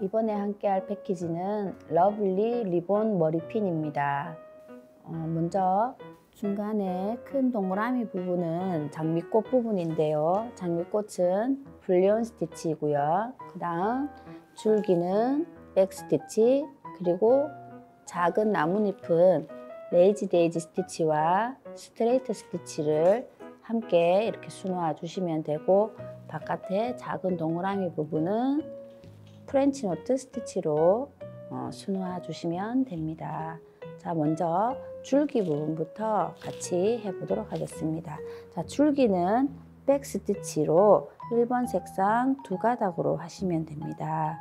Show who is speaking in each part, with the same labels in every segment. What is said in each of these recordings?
Speaker 1: 이번에 함께할 패키지는 러블리 리본 머리핀입니다. 먼저 중간에 큰 동그라미 부분은 장미꽃 부분인데요. 장미꽃은 불리온 스티치이고요. 그 다음 줄기는 백 스티치, 그리고 작은 나뭇잎은 레이지 데이지 스티치와 스트레이트 스티치를 함께 이렇게 수놓아 주시면 되고, 바깥에 작은 동그라미 부분은 프렌치 노트 스티치로 수놓아 주시면 됩니다. 자, 먼저 줄기 부분부터 같이 해보도록 하겠습니다. 자, 줄기는 백 스티치로 1번 색상 2가닥으로 하시면 됩니다.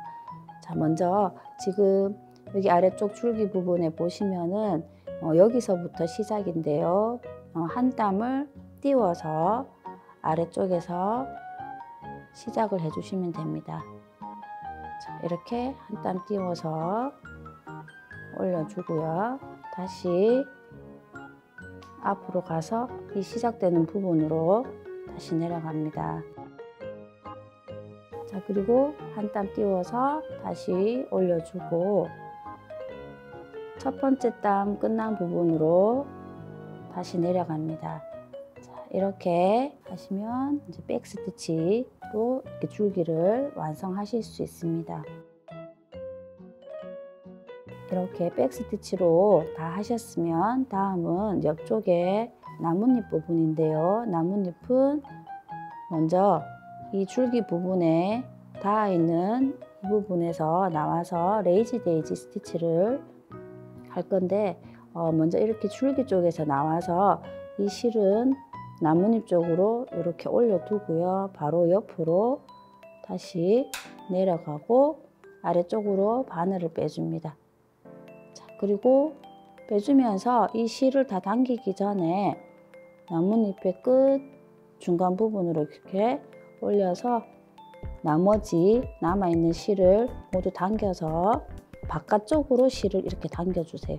Speaker 1: 자, 먼저 지금 여기 아래쪽 줄기 부분에 보시면은 여기서부터 시작인데요. 한 땀을 띄워서 아래쪽에서 시작을 해주시면 됩니다. 자, 이렇게 한 땀 띄워서 올려주고요. 다시 앞으로 가서 이 시작되는 부분으로 다시 내려갑니다. 자, 그리고 한 땀 띄워서 다시 올려주고, 첫 번째 땀 끝난 부분으로 다시 내려갑니다. 자, 이렇게 하시면 이제 백 스티치로 이렇게 줄기를 완성하실 수 있습니다. 이렇게 백 스티치로 다 하셨으면 다음은 옆쪽에 나뭇잎 부분인데요. 나뭇잎은 먼저 이 줄기 부분에 닿아 있는 이 부분에서 나와서 레이지 데이지 스티치를 할 건데, 먼저 이렇게 줄기 쪽에서 나와서 이 실은 나뭇잎 쪽으로 이렇게 올려두고요. 바로 옆으로 다시 내려가고 아래쪽으로 바늘을 빼줍니다. 자, 그리고 빼주면서 이 실을 다 당기기 전에 나뭇잎의 끝 중간 부분으로 이렇게 올려서 나머지 남아있는 실을 모두 당겨서 바깥쪽으로 실을 이렇게 당겨주세요.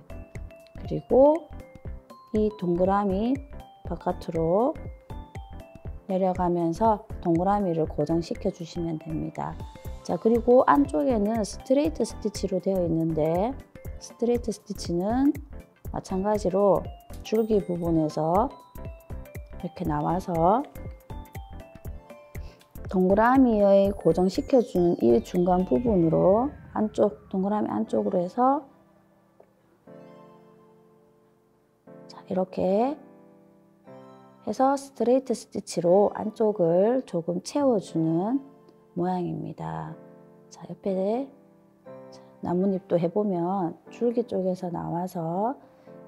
Speaker 1: 그리고 이 동그라미 바깥으로 내려가면서 동그라미를 고정시켜 주시면 됩니다. 자, 그리고 안쪽에는 스트레이트 스티치로 되어 있는데, 스트레이트 스티치는 마찬가지로 줄기 부분에서 이렇게 나와서 동그라미에 고정시켜주는 이 중간 부분으로 안쪽, 동그라미 안쪽으로 해서, 자, 이렇게 해서 스트레이트 스티치로 안쪽을 조금 채워주는 모양입니다. 자, 옆에 나뭇잎도 해보면 줄기 쪽에서 나와서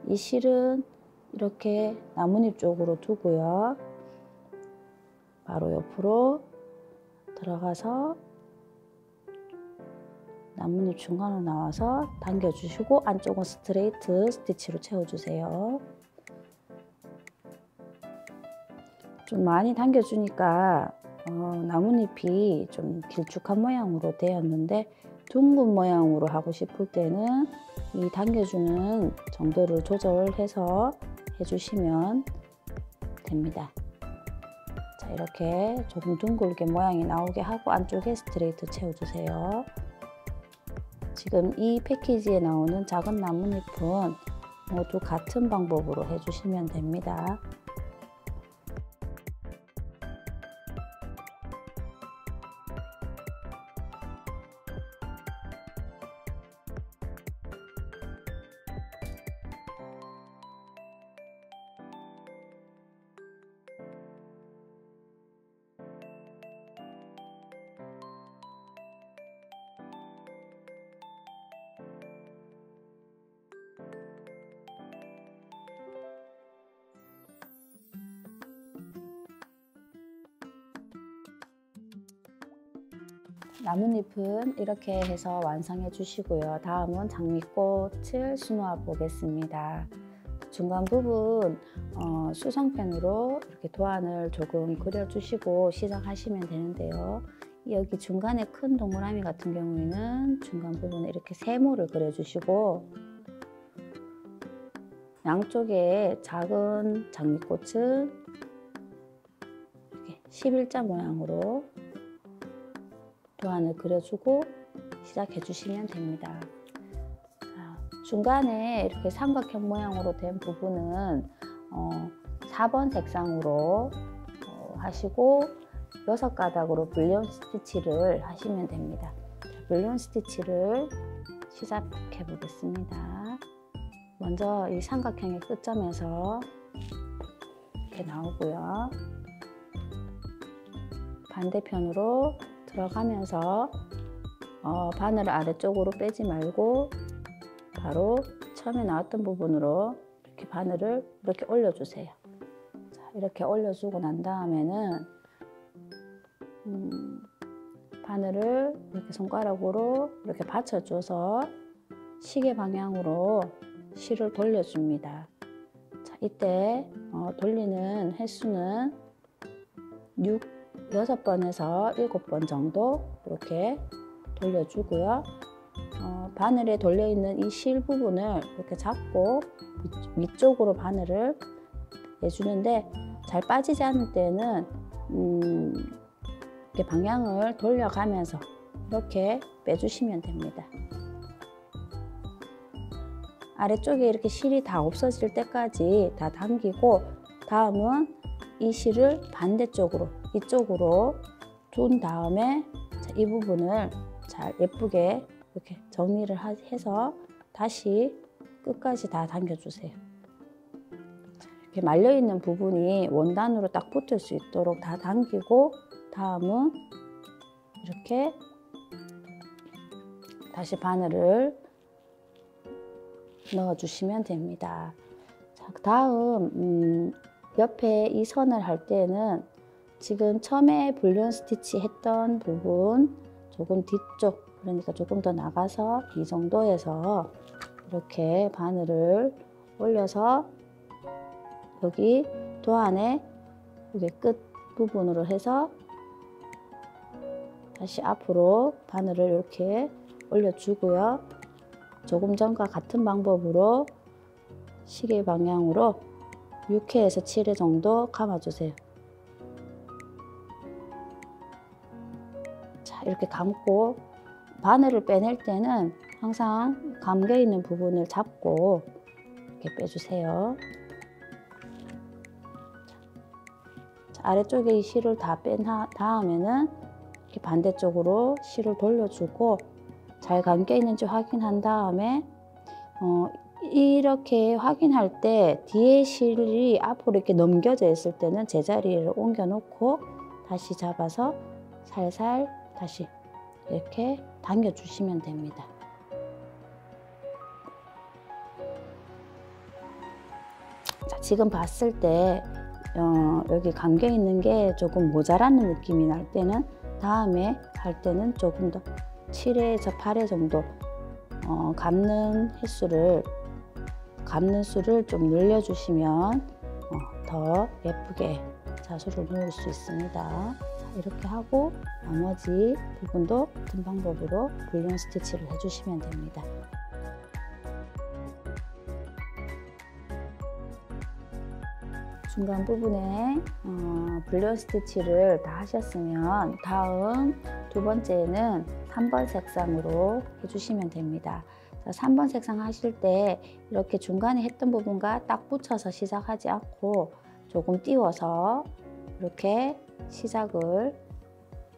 Speaker 1: 이 실은 이렇게 나뭇잎 쪽으로 두고요. 바로 옆으로 들어가서 나뭇잎 중간으로 나와서 당겨주시고 안쪽은 스트레이트 스티치로 채워주세요. 좀 많이 당겨주니까 나뭇잎이 좀 길쭉한 모양으로 되었는데, 둥근 모양으로 하고 싶을 때는 이 당겨주는 정도를 조절해서 해주시면 됩니다. 자, 이렇게 조금 둥글게 모양이 나오게 하고 안쪽에 스트레이트 채워주세요. 지금 이 패키지에 나오는 작은 나뭇잎은 모두 같은 방법으로 해주시면 됩니다. 나뭇잎은 이렇게 해서 완성해 주시고요. 다음은 장미꽃을 수놓아 보겠습니다. 중간 부분 수성펜으로 이렇게 도안을 조금 그려주시고 시작하시면 되는데요. 여기 중간에 큰 동그라미 같은 경우에는 중간 부분에 이렇게 세모를 그려주시고, 양쪽에 작은 장미꽃은 이렇게 11자 모양으로 도안을 그려주고, 시작해 주시면 됩니다. 자, 중간에 이렇게 삼각형 모양으로 된 부분은 4번 색상으로 하시고 6가닥으로 불리온 스티치를 하시면 됩니다. 불리온 스티치를 시작해 보겠습니다. 먼저 이 삼각형의 끝점에서 이렇게 나오고요. 반대편으로 들어가면서 바늘 아래쪽으로 빼지 말고 바로 처음에 나왔던 부분으로 이렇게 바늘을 이렇게 올려주세요. 자, 이렇게 올려주고 난 다음에는 바늘을 이렇게 손가락으로 이렇게 받쳐줘서 시계 방향으로 실을 돌려줍니다. 자, 이때 돌리는 횟수는 6번에서 7번 정도 이렇게 돌려주고요. 바늘에 돌려있는 이 실 부분을 이렇게 잡고 위쪽으로 바늘을 내주는데 잘 빠지지 않을 때는 이렇게 방향을 돌려가면서 이렇게 빼주시면 됩니다. 아래쪽에 이렇게 실이 다 없어질 때까지 다 당기고 다음은 이 실을 반대쪽으로 이쪽으로 둔 다음에 이 부분을 잘 예쁘게 이렇게 정리를 해서 다시 끝까지 다 당겨주세요. 이렇게 말려있는 부분이 원단으로 딱 붙을 수 있도록 다 당기고 다음은 이렇게 다시 바늘을 넣어주시면 됩니다. 자, 다음 옆에 이 선을 할 때는 지금 처음에 불리온 스티치 했던 부분 조금 뒤쪽, 그러니까 조금 더 나가서 이 정도에서 이렇게 바늘을 올려서 여기 도안에 여기 끝 부분으로 해서 다시 앞으로 바늘을 이렇게 올려주고요. 조금 전과 같은 방법으로 시계 방향으로 6회에서 7회 정도 감아주세요. 자, 이렇게 감고 바늘을 빼낼 때는 항상 감겨 있는 부분을 잡고 이렇게 빼주세요. 자, 아래쪽에 이 실을 다 뺀 다음에는 이렇게 반대쪽으로 실을 돌려주고 잘 감겨 있는지 확인한 다음에 이렇게 확인할 때 뒤에 실이 앞으로 이렇게 넘겨져 있을 때는 제자리를 옮겨 놓고 다시 잡아서 살살 다시 이렇게 당겨 주시면 됩니다. 자, 지금 봤을 때 여기 감겨 있는 게 조금 모자라는 느낌이 날 때는 다음에 할 때는 조금 더 7회에서 8회 정도 감는 수를 좀 늘려주시면 더 예쁘게 자수를 놓을 수 있습니다. 자, 이렇게 하고 나머지 부분도 같은 방법으로 불리온 스티치를 해주시면 됩니다. 중간 부분에 불리온 스티치를 다 하셨으면 다음 두 번째는 3번 색상으로 해주시면 됩니다. 3번 색상 하실 때 이렇게 중간에 했던 부분과 딱 붙여서 시작하지 않고 조금 띄워서 이렇게 시작을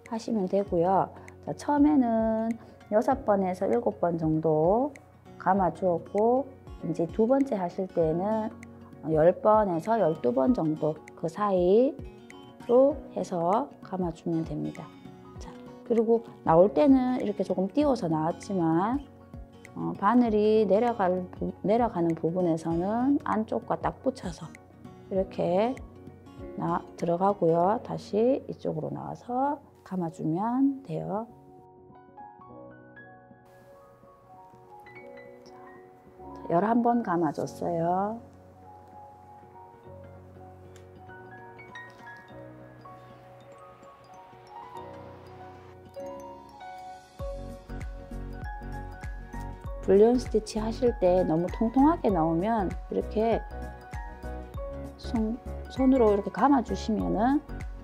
Speaker 1: 하시면 되고요. 자, 처음에는 6번에서 7번 정도 감아 주었고 이제 두 번째 하실 때는 10번에서 12번 정도 그 사이로 해서 감아주면 됩니다. 자, 그리고 나올 때는 이렇게 조금 띄워서 나왔지만 바늘이 내려가는 부분에서는 안쪽과 딱 붙여서 이렇게 들어가고요. 다시 이쪽으로 나와서 감아주면 돼요. 자, 11번 감아줬어요. 불리온 스티치 하실 때 너무 통통하게 나오면 이렇게 손으로 이렇게 감아 주시면은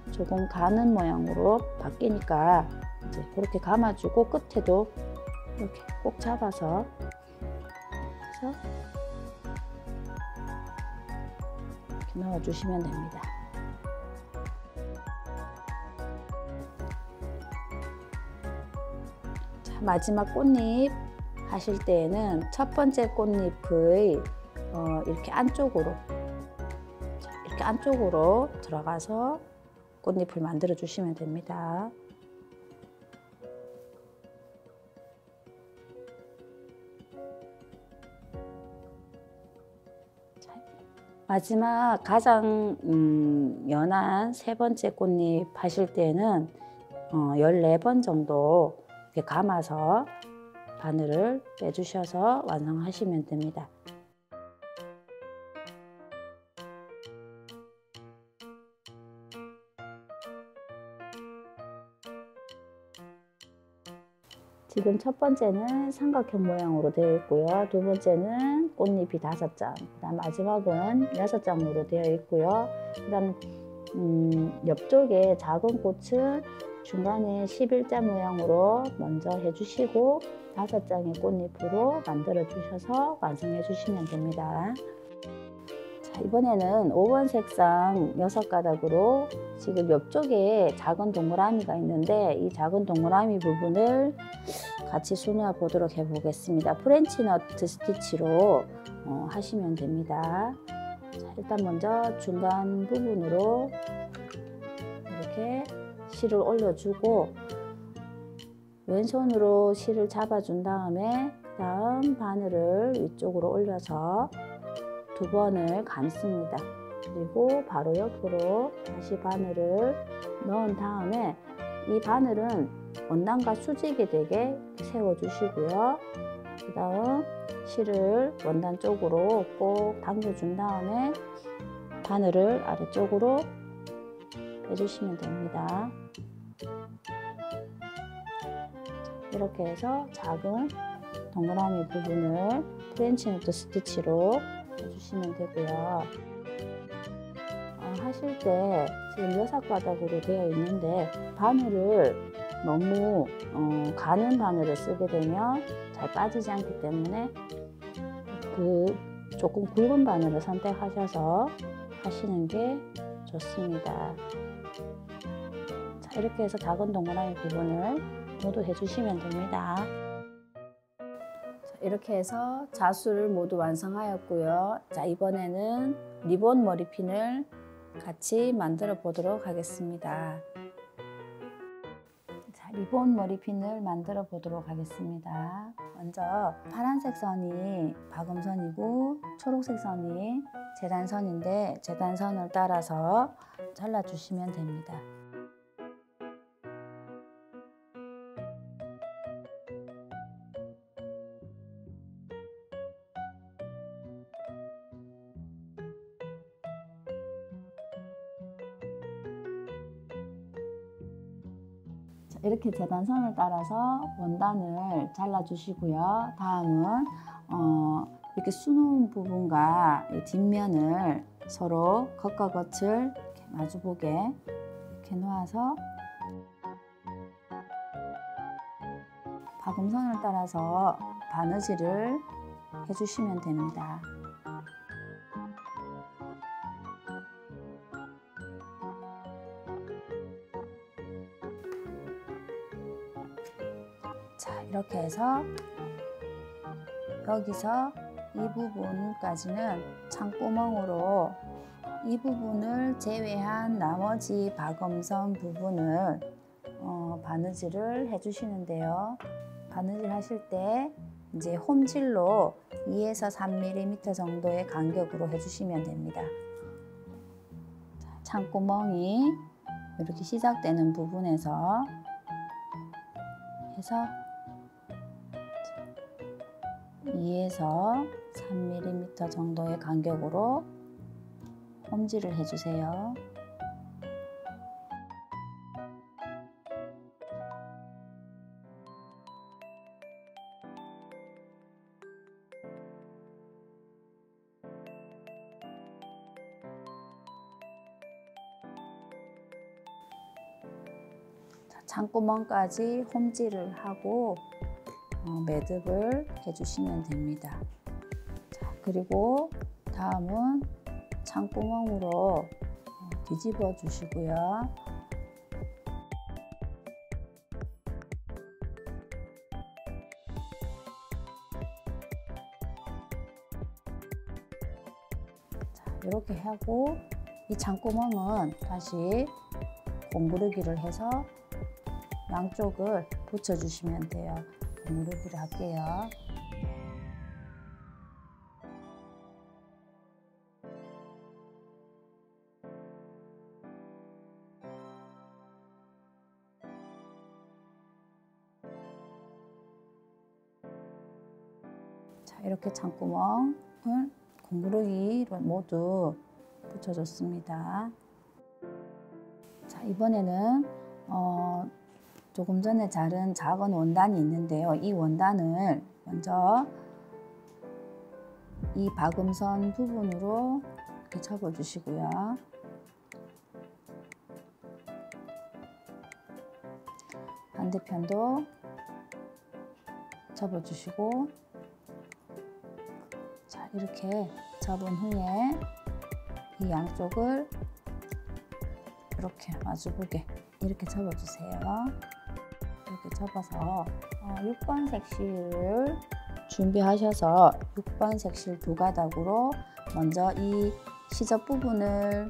Speaker 1: 조금 가는 모양으로 바뀌니까 이제 그렇게 감아주고 끝에도 이렇게 꼭 잡아서 해서 이렇게 넣어주시면 됩니다. 자, 마지막 꽃잎 하실 때에는 첫 번째 꽃잎의 이렇게 안쪽으로 이렇게 안쪽으로 들어가서 꽃잎을 만들어 주시면 됩니다. 마지막 가장 연한 세 번째 꽃잎 하실 때는 14번 정도 이렇게 감아서 바늘을 빼주셔서 완성하시면 됩니다. 지금 첫 번째는 삼각형 모양으로 되어 있고요. 두 번째는 꽃잎이 5장, 그다음 마지막은 6장으로 되어 있고요. 그다음 옆쪽에 작은 꽃은 중간에 11자 모양으로 먼저 해주시고 5장의 꽃잎으로 만들어 주셔서 완성해 주시면 됩니다. 자, 이번에는 5번 색상 6가닥으로 지금 옆쪽에 작은 동그라미가 있는데 이 작은 동그라미 부분을 같이 수놓아 보도록 해 보겠습니다. 프렌치 너트 스티치로 하시면 됩니다. 자, 일단 먼저 중간 부분으로 이렇게 실을 올려주고 왼손으로 실을 잡아준 다음에 다음 바늘을 위쪽으로 올려서 2번을 감습니다. 그리고 바로 옆으로 다시 바늘을 넣은 다음에 이 바늘은 원단과 수직이 되게 세워주시고요. 그 다음 실을 원단 쪽으로 꼭 당겨준 다음에 바늘을 아래쪽으로 빼주시면 됩니다. 이렇게 해서 작은 동그라미 부분을 프렌치 너트 스티치로 해주시면 되고요. 하실 때 지금 6가닥으로 되어 있는데 바늘을 너무 가는 바늘을 쓰게 되면 잘 빠지지 않기 때문에 조금 굵은 바늘을 선택하셔서 하시는 게 좋습니다. 자, 이렇게 해서 작은 동그라미 부분을 모두 해주시면 됩니다. 자, 이렇게 해서 자수를 모두 완성하였고요. 자, 이번에는 리본 머리핀을 같이 만들어 보도록 하겠습니다. 자, 리본 머리핀을 만들어 보도록 하겠습니다. 먼저 파란색 선이 박음선이고 초록색 선이 재단선인데 재단선을 따라서 잘라주시면 됩니다. 이렇게 재단선을 따라서 원단을 잘라주시고요. 다음은 이렇게 수놓은 부분과 뒷면을 서로 겉과 겉을 이렇게 마주보게 이렇게 놓아서 박음선을 따라서 바느질을 해주시면 됩니다. 자, 이렇게 해서 여기서 이 부분까지는 창구멍으로 이 부분을 제외한 나머지 박음선 부분을 바느질을 해주시는데요. 바느질 하실 때 이제 홈질로 2에서 3mm 정도의 간격으로 해주시면 됩니다. 자, 창구멍이 이렇게 시작되는 부분에서 해서 2에서 3mm 정도의 간격으로 홈질을 해주세요. 창구멍까지 홈질을 하고 매듭을 해주시면 됩니다. 자, 그리고 다음은 창구멍으로 뒤집어 주시고요. 자, 이렇게 하고 이 창구멍은 다시 공구르기를 해서 양쪽을 붙여주시면 돼요. 공구르기를 할게요. 자, 이렇게 창구멍을 공구르기로 모두 붙여줬습니다. 자, 이번에는 조금 전에 자른 작은 원단이 있는데요. 이 원단을 먼저 이 박음선 부분으로 이렇게 접어주시고요. 반대편도 접어주시고, 자, 이렇게 접은 후에 이 양쪽을 이렇게 마주보게 이렇게 접어주세요. 이렇게 접어서 6번 색실을 준비하셔서 6번 색실 두 가닥으로 먼저 이 시접 부분을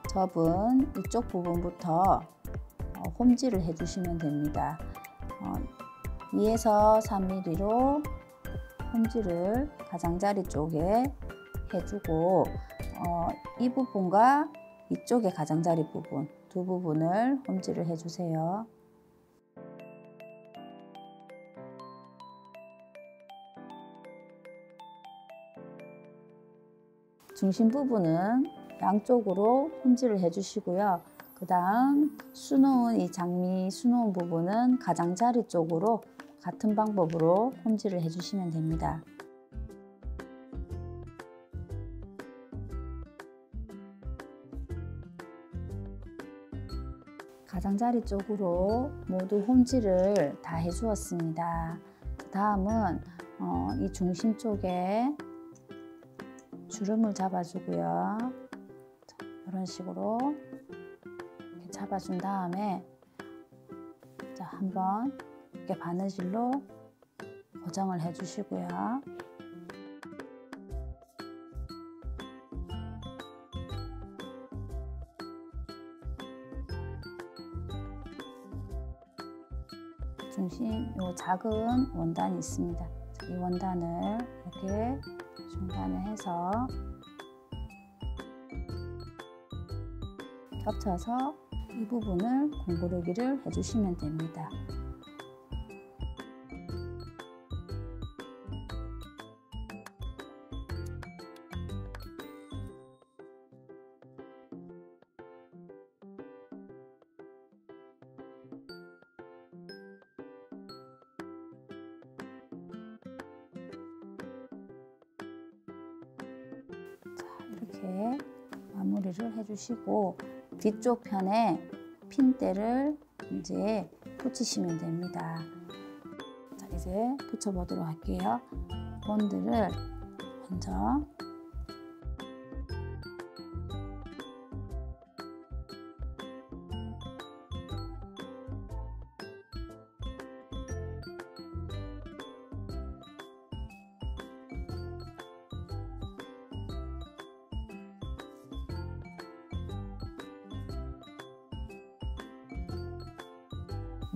Speaker 1: 접은 이쪽 부분부터 홈질을 해주시면 됩니다. 2에서 3mm로 홈질을 가장자리 쪽에 해주고 이 부분과 이쪽의 가장자리 부분 두 부분을 홈질을 해주세요. 중심 부분은 양쪽으로 홈질을 해주시고요. 그 다음 수놓은 이 장미 수놓은 부분은 가장자리 쪽으로 같은 방법으로 홈질을 해주시면 됩니다. 가장자리 쪽으로 모두 홈질을 다 해주었습니다. 그 다음은 이 중심 쪽에 주름을 잡아주고요. 자, 이런 식으로 이렇게 잡아준 다음에 자, 한번 이렇게 바느질로 고정을 해주시고요. 중심 요 작은 원단이 있습니다. 이 원단을 이렇게 중간에 해서 겹쳐서 이 부분을 공구르기를 해주시면 됩니다. 이렇게 마무리를 해주시고 뒤쪽 편에 핀대를 이제 붙이시면 됩니다. 자, 이제 붙여보도록 할게요. 본드를 먼저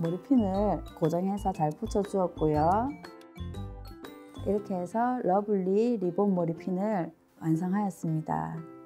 Speaker 1: 머리핀을 고정해서 잘 붙여 주었고요. 이렇게 해서 러블리 리본 머리핀을 완성하였습니다.